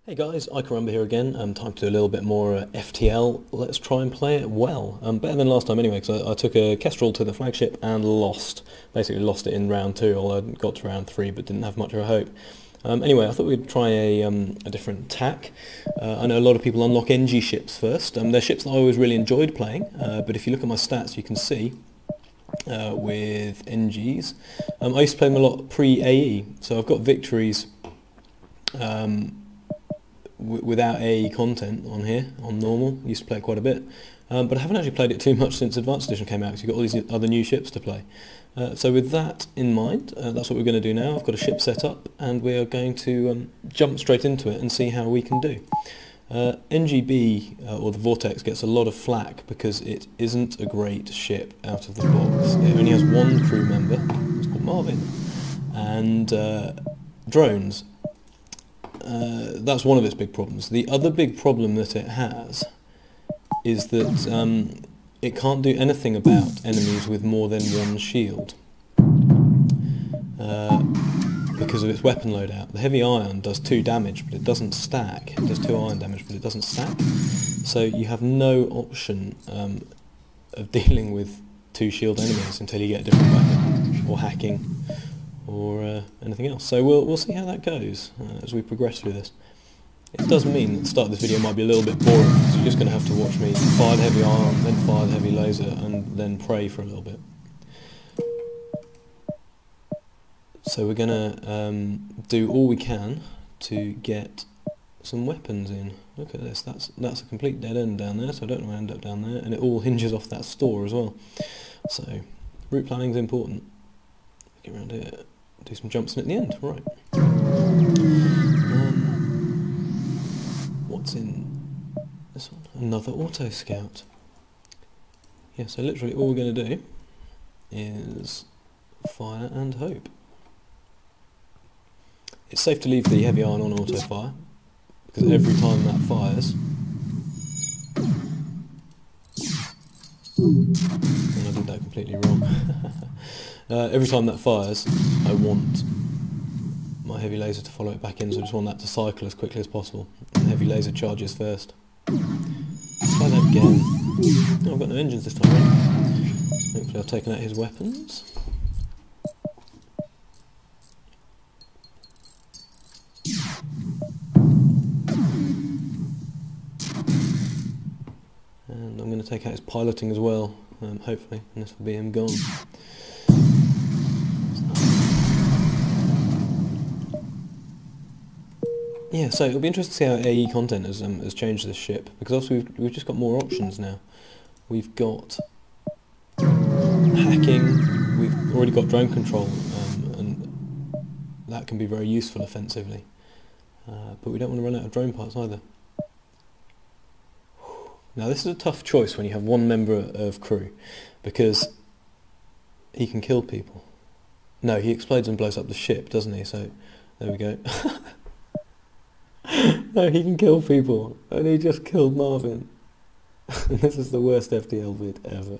Hey guys, Icaramba here again. Time to do a little bit more FTL. Let's try and play it well. Better than last time anyway, because I took a Kestrel to the flagship and lost. Basically lost it in round 2, although I got to round 3 but didn't have much of a hope. Anyway, I thought we'd try a different tack. I know a lot of people unlock Engi ships first. They're ships that I always really enjoyed playing, but if you look at my stats you can see with Engis, I used to play them a lot pre-AE, so I've got victories without AE content on here, on normal. I used to play it quite a bit, but I haven't actually played it too much since Advanced Edition came out, because you've got all these other new ships to play. So with that in mind, that's what we're going to do now. I've got a ship set up, and we are going to jump straight into it and see how we can do. Engi B, or the Vortex, gets a lot of flack because it isn't a great ship out of the box. It only has one crew member, it's called Marvin, and drones. That's one of its big problems. The other big problem that it has is that it can't do anything about enemies with more than one shield because of its weapon loadout. The heavy iron does 2 damage, but it doesn't stack. It does 2 iron damage, but it doesn't stack. So you have no option of dealing with 2 shield enemies until you get a different weapon, or hacking, or anything else. So we'll see how that goes as we progress through this. It does mean that the start of this video might be a little bit boring, so you're just going to have to watch me fire the heavy iron, then fire the heavy laser, and then pray for a little bit. So we're going to do all we can to get some weapons in. Look at this, that's a complete dead end down there, so I don't know where I end up down there, and it all hinges off that store as well. So route planning is important. Get around here, do some jumps in at the end, right. What's in this one? Another auto scout. Yeah, so literally all we're going to do is fire and hope. It's safe to leave the heavy iron on auto fire, because every time that fires, and I did that completely wrong. Every time that fires, I want my heavy laser to follow it back in, so I just want that to cycle as quickly as possible. And the heavy laser charges first. Try that again. Oh, I've got no engines this time around. Hopefully I've taken out his weapons. And I'm going to take out his piloting as well, hopefully, and this will be him gone. Yeah, so it'll be interesting to see how AE content has changed this ship, because obviously we've just got more options now. We've got hacking, we've already got drone control, and that can be very useful offensively. But we don't want to run out of drone parts either. Now this is a tough choice when you have one member of crew, because he can kill people. No, he explodes and blows up the ship, doesn't he? So there we go. No, he can kill people, and he just killed Marvin. This is the worst FTL vid ever.